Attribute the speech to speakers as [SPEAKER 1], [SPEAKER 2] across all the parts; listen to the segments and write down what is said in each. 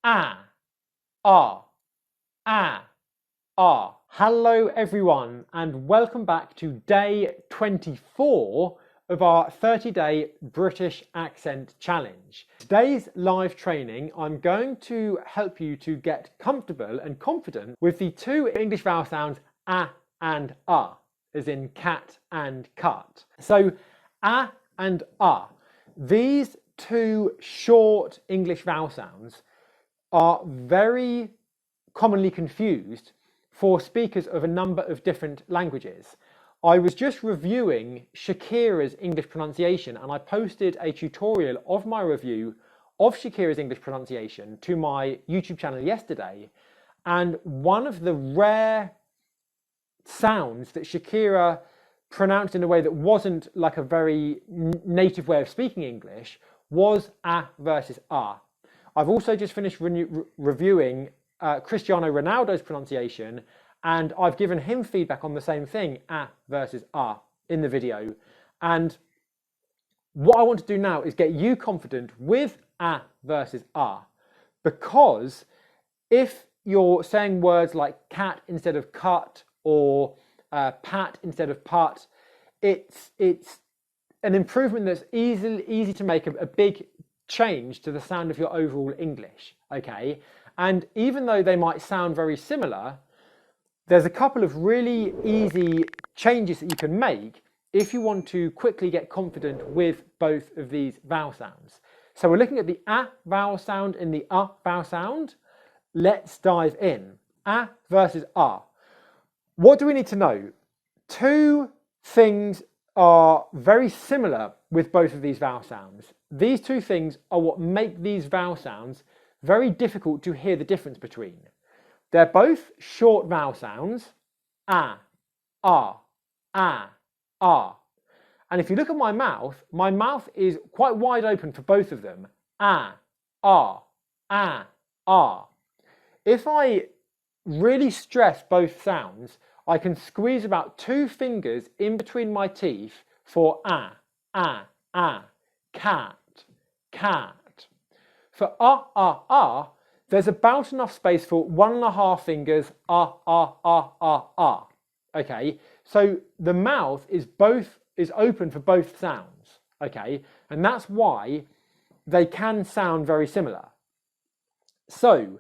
[SPEAKER 1] ah, ah, ah, ah. Hello everyone and welcome back to day 24 of our 30-day British accent challenge. Today's live training, I'm going to help you to get comfortable and confident with the two English vowel sounds ah and ah, as in cat and cut. So ah and ah, these two short English vowel sounds are very commonly confused for speakers of a number of different languages. I was just reviewing Shakira's English pronunciation and I posted a tutorial of my review of Shakira's English pronunciation to my YouTube channel yesterday, and one of the rare sounds that Shakira pronounced in a way that wasn't like a very native way of speaking English was ah versus ah. I've also just finished reviewing Cristiano Ronaldo's pronunciation, and I've given him feedback on the same thing, ah versus ah, in the video. And what I want to do now is get you confident with ah versus ah, because if you're saying words like cat instead of cut or pat instead of put, it's an improvement that's easy to make a big change to the sound of your overall English, okay? And even though they might sound very similar, there's a couple of really easy changes that you can make if you want to quickly get confident with both of these vowel sounds. So we're looking at the ah vowel sound and the vowel sound. Let's dive in. Ah versus ah. What do we need to know? Two things are very similar with both of these vowel sounds. These two things are what make these vowel sounds very difficult to hear the difference between. They're both short vowel sounds, ah, ah, ah, ah. And if you look at my mouth is quite wide open for both of them. Ah, ah, ah, ah. If I really stress both sounds, I can squeeze about 2 fingers in between my teeth for ah, ah, ah, cat, cat. For ah, ah, ah, there's about enough space for 1.5 fingers, ah, ah, ah, ah, ah. Okay, so the mouth is open for both sounds, okay? And that's why they can sound very similar. So,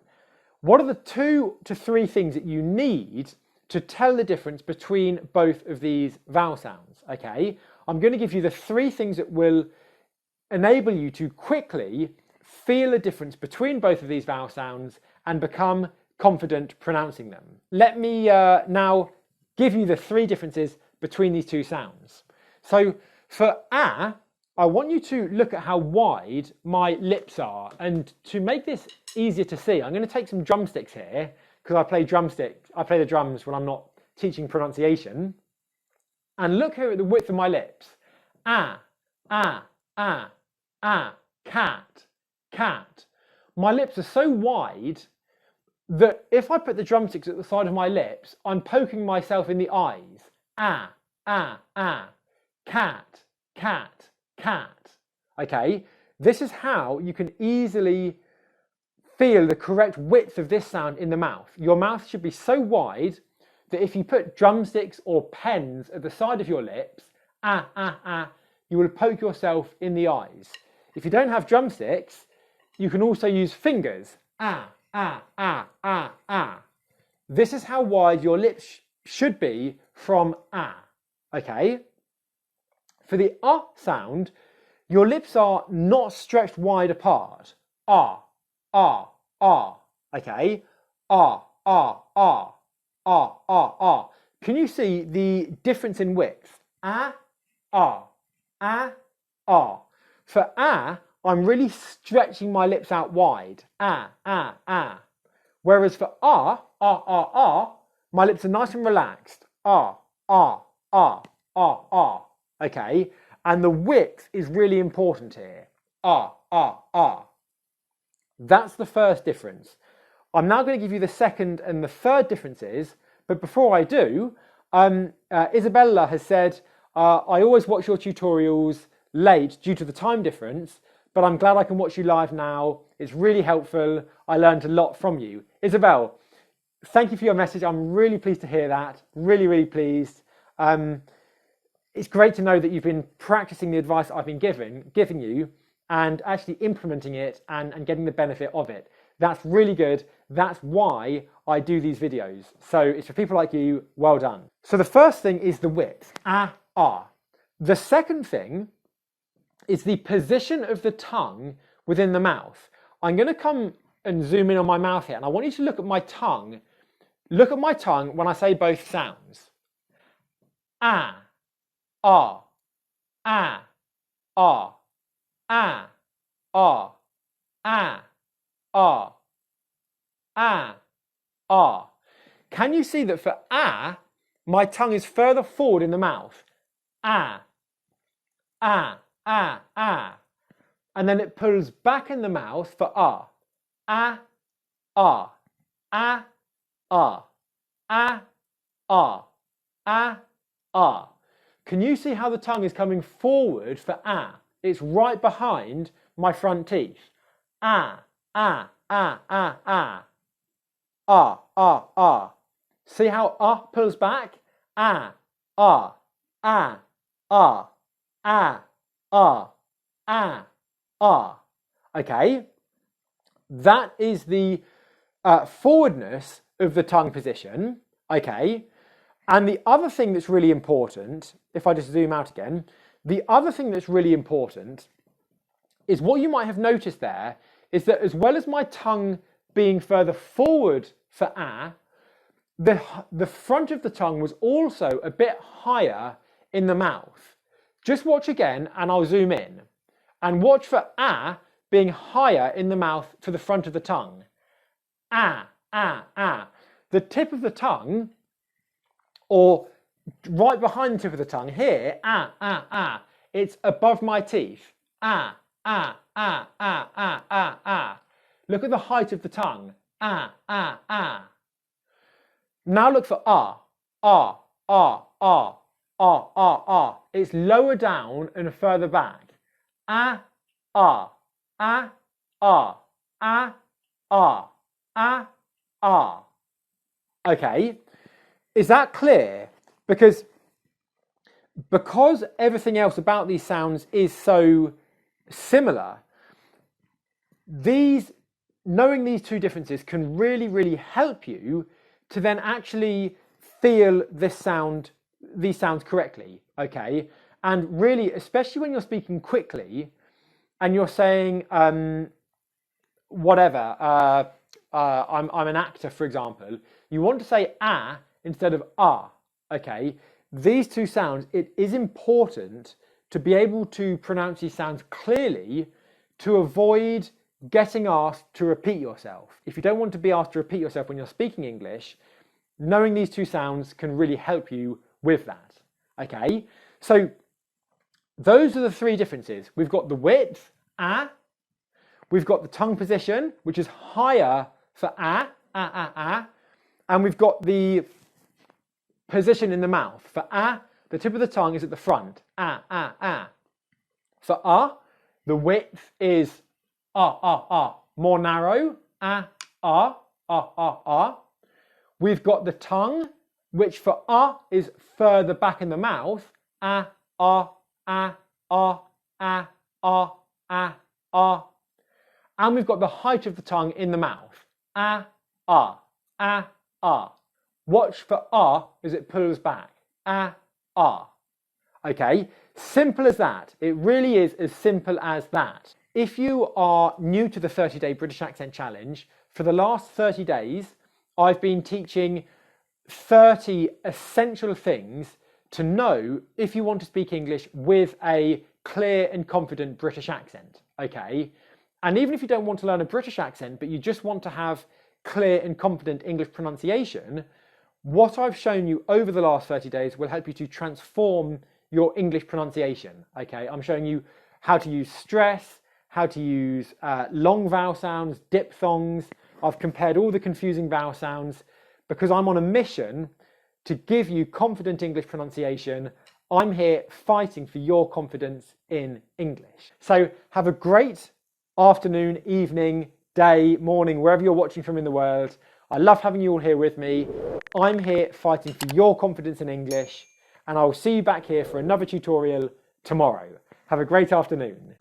[SPEAKER 1] what are the 2 to 3 things that you need to tell the difference between both of these vowel sounds, okay? I'm going to give you the 3 things that will enable you to quickly feel a difference between both of these vowel sounds and become confident pronouncing them. Let me now give you the 3 differences between these 2 sounds. So for ah, I want you to look at how wide my lips are, and to make this easier to see, I'm going to take some drumsticks here, because I play the drums when I'm not teaching pronunciation. And look here at the width of my lips. Ah, ah, ah, ah, cat, cat. My lips are so wide that if I put the drumsticks at the side of my lips, I'm poking myself in the eyes. Ah, ah, ah, cat, cat, cat. Okay, this is how you can easily feel the correct width of this sound in the mouth. Your mouth should be so wide that if you put drumsticks or pens at the side of your lips, ah, ah, ah, you will poke yourself in the eyes. If you don't have drumsticks, you can also use fingers. Ah, ah, ah, ah, ah. This is how wide your lips should be from ah, okay? For the ah sound, your lips are not stretched wide apart. Ah, ah, ah, okay? Ah, ah, ah, ah, ah, ah. Can you see the difference in width? Ah, ah, ah, ah. For ah, I'm really stretching my lips out wide. Ah, ah, ah. Whereas for ah, ah, ah, ah, my lips are nice and relaxed. Ah, ah, ah, ah, ah. Okay? And the width is really important here. Ah, ah, ah. That's the first difference. I'm now going to give you the second and the third differences, but before I do, Isabella has said, I always watch your tutorials late due to the time difference, but I'm glad I can watch you live now. It's really helpful. I learned a lot from you. Isabel, thank you for your message. I'm really pleased to hear that. Really, really pleased. It's great to know that you've been practicing the advice I've been giving you and actually implementing it and getting the benefit of it. That's really good. That's why I do these videos. So it's for people like you. Well done. So the first thing is the width. Ah, ah. The second thing is the position of the tongue within the mouth. I'm going to come and zoom in on my mouth here, and I want you to look at my tongue. Look at my tongue when I say both sounds. Ah, ah, ah, ah, ah, ah, ah, ah, ah, ah. Can you see that for ah, my tongue is further forward in the mouth? Ah, ah, ah, ah. And then it pulls back in the mouth for ah. Ah, ah, ah, ah, ah, ah, ah, ah. Can you see how the tongue is coming forward for ah? It's right behind my front teeth. Ah, ah, ah, ah, ah. Ah, ah, ah. See how ah pulls back? Ah, ah, ah, ah, ah, ah, ah, ah. Okay, that is the forwardness of the tongue position. Okay, and the other thing that's really important, if I just zoom out again, the other thing that's really important is what you might have noticed there is that as well as my tongue being further forward for ah, the front of the tongue was also a bit higher in the mouth. Just watch again and I'll zoom in. And watch for ah being higher in the mouth for the front of the tongue. Ah, ah, ah. The tip of the tongue, or right behind the tip of the tongue here, ah, ah, ah. It's above my teeth. Ah, ah, ah, ah, ah, ah, ah. Look at the height of the tongue. Ah, ah, ah. Now look for ah, ah, ah, ah, ah, ah, ah. It's lower down and further back. Ah, ah, ah, ah, ah, ah, ah, ah. Okay, is that clear? Because everything else about these sounds is so similar, knowing these two differences can really, really help you to then actually feel these sounds correctly, okay? And really, especially when you're speaking quickly and you're saying, whatever, I'm an actor, for example, you want to say ah instead of ah, okay? These two sounds, it is important to be able to pronounce these sounds clearly to avoid getting asked to repeat yourself. If you don't want to be asked to repeat yourself when you're speaking English, knowing these two sounds can really help you with that, okay? So those are the three differences. We've got the width, ah. We've got the tongue position, which is higher for ah, ah, ah, ah. And we've got the position in the mouth. For ah, the tip of the tongue is at the front. Ah, ah, ah. For ah, the width is ah, ah, ah. More narrow. Ah, ah, ah, ah, ah. We've got the tongue, which for ah is further back in the mouth. Ah, ah, ah, ah, ah, ah, ah, ah. And we've got the height of the tongue in the mouth. Ah, ah, ah, ah. Watch for ah as it pulls back. Ah, ah. Okay, simple as that. It really is as simple as that. If you are new to the 30-day British Accent Challenge, for the last 30 days, I've been teaching 30 essential things to know if you want to speak English with a clear and confident British accent, okay? And even if you don't want to learn a British accent, but you just want to have clear and confident English pronunciation, what I've shown you over the last 30 days will help you to transform your English pronunciation, okay? I'm showing you how to use stress, how to use long vowel sounds, diphthongs. I've compared all the confusing vowel sounds because I'm on a mission to give you confident English pronunciation I'm here fighting for your confidence in English. So have a great afternoon, evening, day, morning, wherever you're watching from in the world. I love having you all here with me. I'm here fighting for your confidence in English, and I'll see you back here for another tutorial tomorrow. Have a great afternoon.